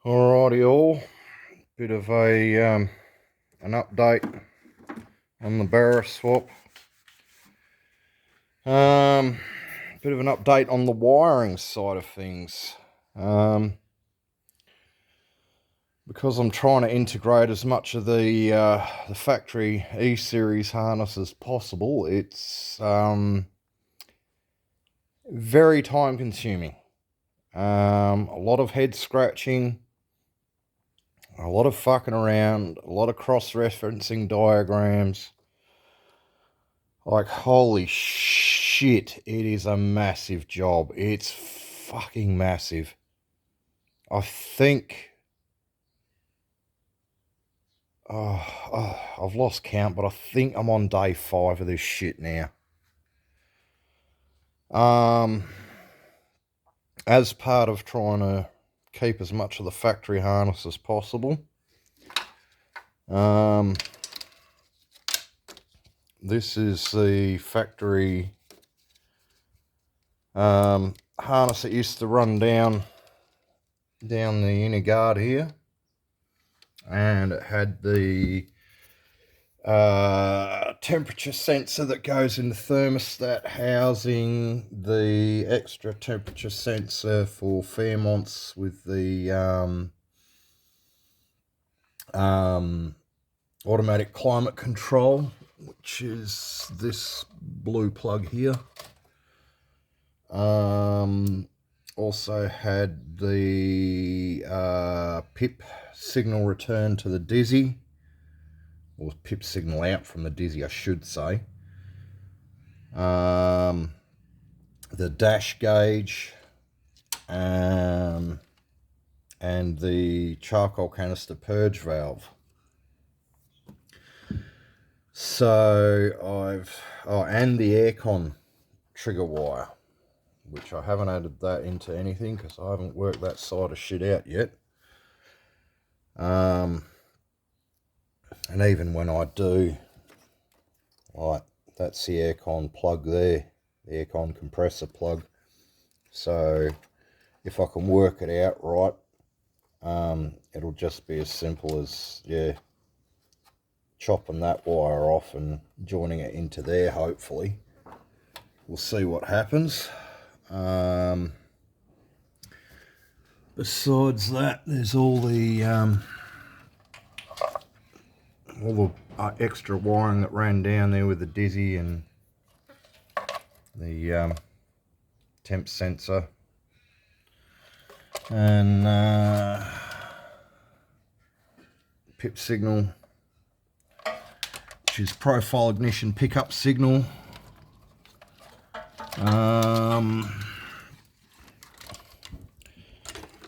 Alrighty all, bit of an update on the Barra swap. Bit of an update on the wiring side of things. Because I'm trying to integrate as much of the factory E-series harness as possible, it's very time consuming. A lot of head scratching, a lot of fucking around, a lot of cross-referencing diagrams. Like, holy shit, it is a massive job. It's fucking massive. I think... I've lost count, but I think I'm on day 5 of this shit now. As part of trying to keep as much of the factory harness as possible, this is the factory harness that used to run down the inner guard here, and it had the temperature sensor that goes in the thermostat housing, the extra temperature sensor for Fairmonts with the automatic climate control, which is this blue plug here. Also had the pip signal return to the dizzy, or pip signal out from the dizzy, I should say. The dash gauge, and the charcoal canister purge valve. So and the aircon trigger wire, which I haven't added that into anything because I haven't worked that side of shit out yet. And even when I do, like, that's the aircon plug there, the aircon compressor plug. So if I can work it out right, it'll just be as simple as, chopping that wire off and joining it into there, hopefully. We'll see what happens. Besides that, there's all the extra wiring that ran down there with the dizzy and the temp sensor, and pip signal, which is profile ignition pickup signal.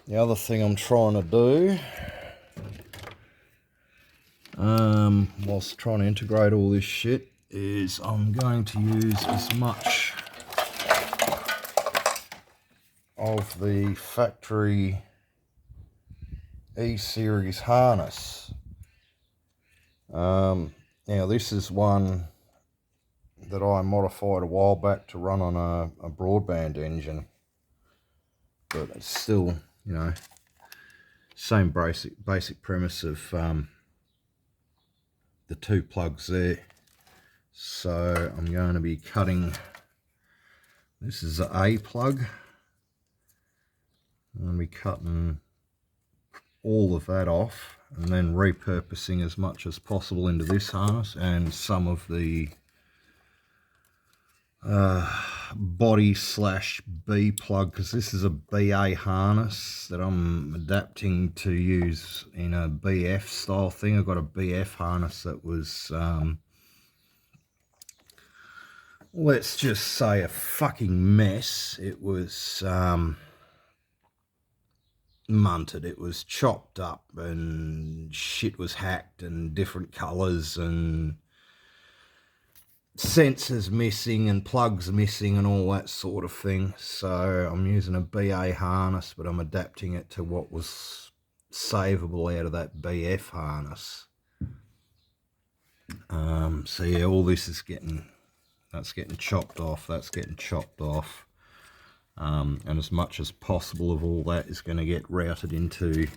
The other thing I'm trying to do, whilst trying to integrate all this shit, is I'm going to use as much of the factory E-series harness. Now this is one that I modified a while back to run on a broadband engine, but it's still, same basic premise of the two plugs there. So I'm going to be cutting, this is the A plug, I'm going to be cutting all of that off and then repurposing as much as possible into this harness, and some of the body / B plug, because this is a BA harness that I'm adapting to use in a BF style thing. I've got a BF harness that was let's just say a fucking mess. It was munted, it was chopped up, and shit was hacked, and different colours, and sensors missing and plugs missing and all that sort of thing. So I'm using a BA harness, but I'm adapting it to what was savable out of that BF harness. So yeah, all this is that's getting chopped off, that's getting chopped off, and as much as possible of all that is going to get routed into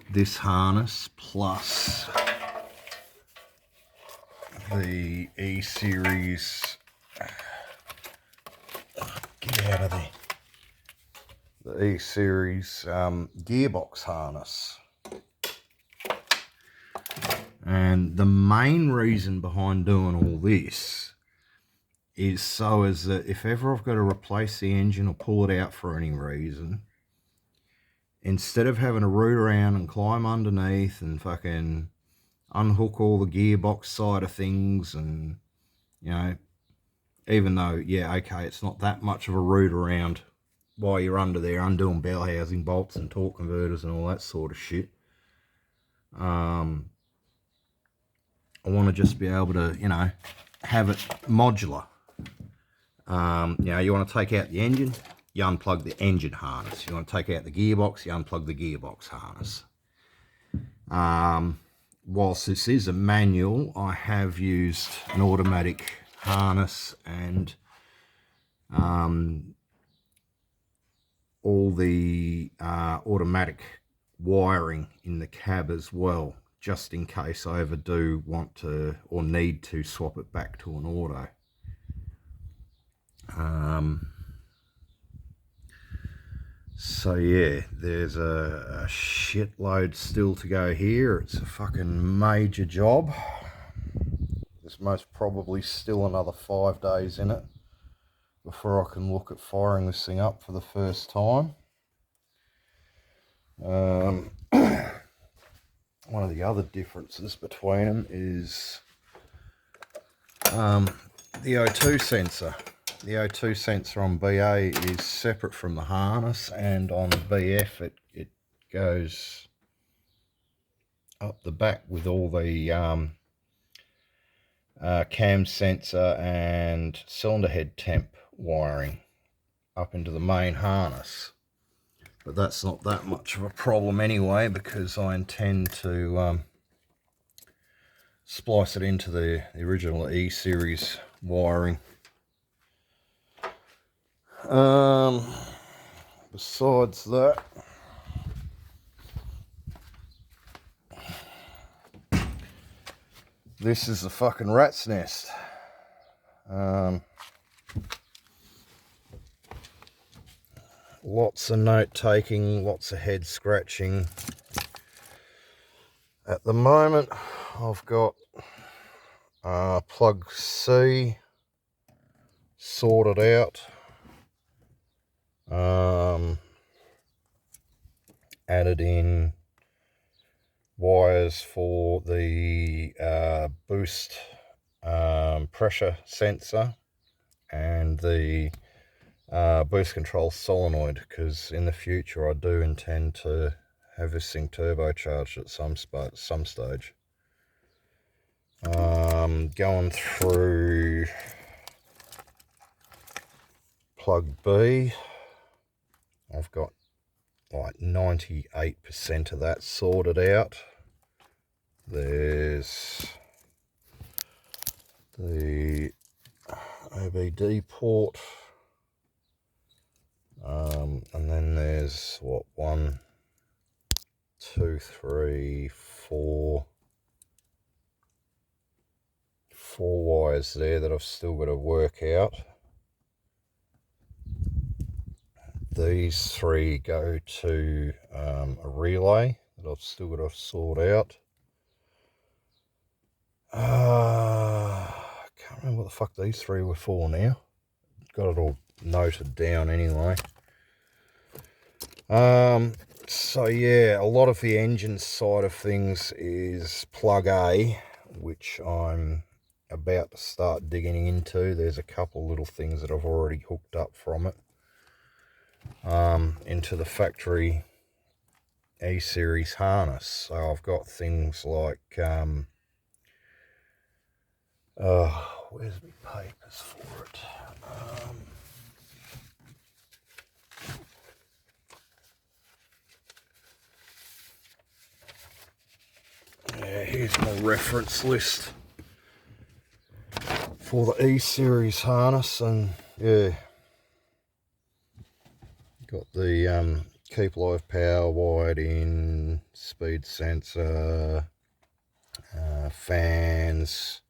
this harness plus the E-Series, get out of there, the E-Series gearbox harness. And the main reason behind doing all this is so as that if ever I've got to replace the engine or pull it out for any reason, instead of having to root around and climb underneath and fucking unhook all the gearbox side of things, and, you know, even though, yeah, okay, it's not that much of a root around while you're under there undoing bell housing bolts and torque converters and all that sort of shit. I want to just be able to, you know, have it modular. You know, you want to take out the engine, you unplug the engine harness. You want to take out the gearbox, you unplug the gearbox harness. Whilst this is a manual, I have used an automatic harness and all the automatic wiring in the cab as well, just in case I ever do want to or need to swap it back to an auto. So yeah, there's a shitload still to go here. It's a fucking major job. There's most probably still another 5 days in it before I can look at firing this thing up for the first time. One of the other differences between them is the O2 sensor. The O2 sensor on BA is separate from the harness, and on BF it goes up the back with all the cam sensor and cylinder head temp wiring up into the main harness. But that's not that much of a problem anyway, because I intend to splice it into the original E-Series wiring. Besides that, this is a fucking rat's nest. Lots of note taking, lots of head scratching. At the moment, I've got plug C sorted out. Added in wires for the boost pressure sensor and the boost control solenoid, because in the future I do intend to have this thing turbocharged at some stage. Going through plug B, I've got like 98% of that sorted out. There's the OBD port, and then there's what, 1, 2, 3, 4 wires there that I've still got to work out. These 3 go to a relay that I've still got to sort out. I can't remember what the fuck these 3 were for now. Got it all noted down anyway. So yeah, a lot of the engine side of things is plug A, which I'm about to start digging into. There's a couple little things that I've already hooked up from it into the factory E-Series harness. So I've got things like where's my papers for it? Yeah, here's my reference list for the E-Series harness, and yeah, got the keep live power wired in, speed sensor, fans,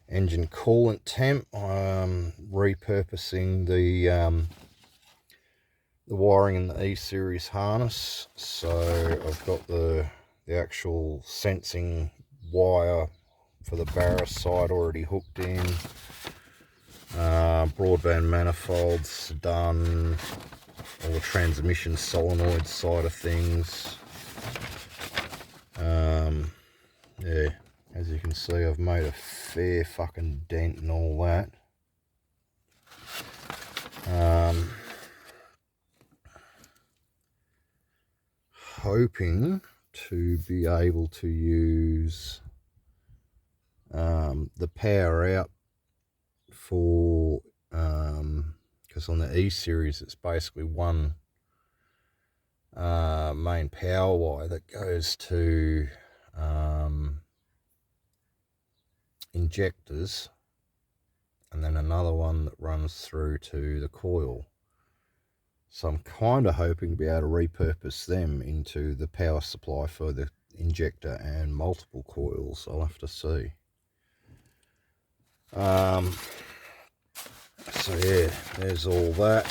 engine coolant temp. I'm repurposing the wiring in the E-series harness. So I've got the actual sensing wire for the Barra side already hooked in. Broadband manifolds done. All the transmission solenoid side of things. Yeah, as you can see, I've made a fair fucking dent and all that. Hoping to be able to use the power out for, because on the E-series it's basically one main power wire that goes to injectors, and then another one that runs through to the coil. So I'm kind of hoping to be able to repurpose them into the power supply for the injector and multiple coils. I'll have to see. So yeah, there's all that.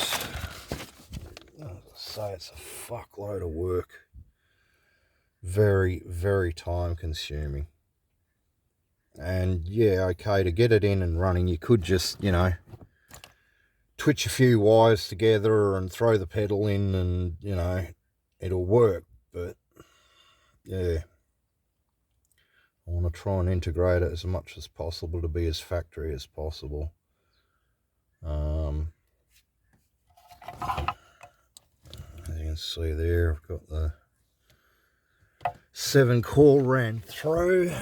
As I say, it's a fuckload of work. Very, very time consuming. And yeah, okay, to get it in and running, you could just, you know, twitch a few wires together and throw the pedal in and, you know, it'll work. But yeah, I want to try and integrate it as much as possible to be as factory as possible. As you can see there, I've got the 7 core ran through.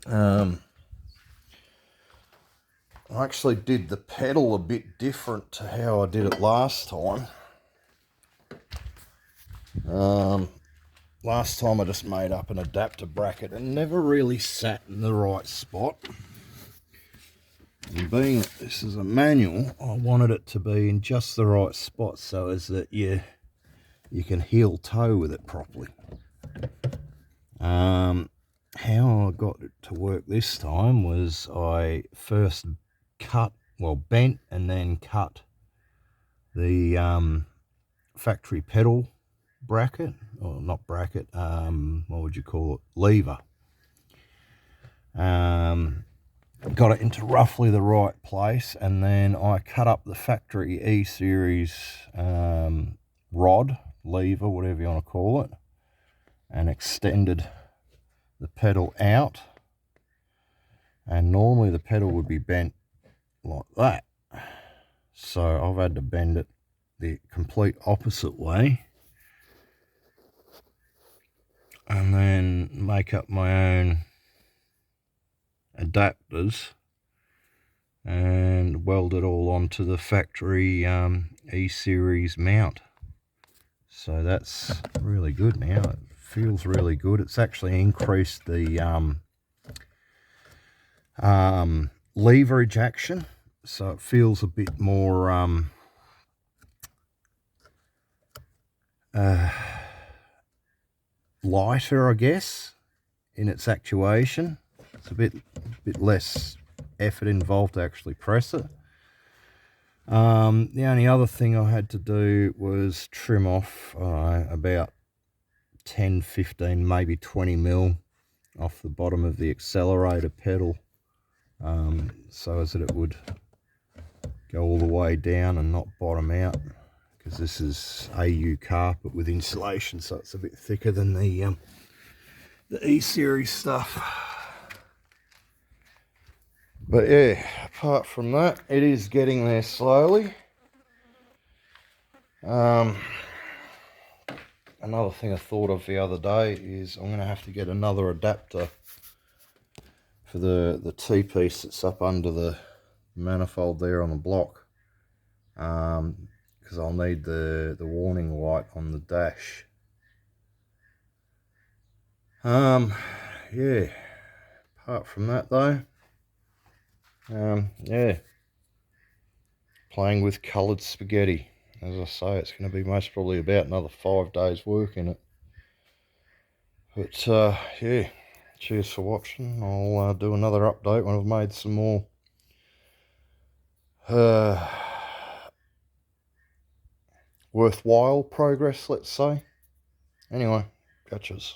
I actually did the pedal a bit different to how I did it last time. Last time I just made up an adapter bracket and never really sat in the right spot. And being that this is a manual, I wanted it to be in just the right spot so as that you can heel toe with it properly. How I got it to work this time was I first bent and then cut the factory pedal bracket, or not bracket, what would you call it, lever. Got it into roughly the right place, and then I cut up the factory E-series rod, lever, whatever you want to call it, and extended the pedal out. And normally the pedal would be bent like that, so I've had to bend it the complete opposite way and then make up my own adapters and weld it all onto the factory E-series mount. So that's really good now. It feels really good. It's actually increased the leverage action, so it feels a bit more lighter, I guess, in its actuation. It's a bit less effort involved to actually press it. The only other thing I had to do was trim off about 10, 15, maybe 20 mil off the bottom of the accelerator pedal, so as that it would go all the way down and not bottom out, because this is AU carpet with insulation, so it's a bit thicker than the E-series stuff. But yeah, apart from that, it is getting there slowly. Another thing I thought of the other day is I'm going to have to get another adapter for the T-piece that's up under the manifold there on the block, because I'll need the warning light on the dash. Yeah, apart from that though, yeah, playing with coloured spaghetti. As I say, it's going to be most probably about another 5 days work in it. But yeah, cheers for watching. I'll do another update when I've made some more worthwhile progress, let's say. Anyway, catches.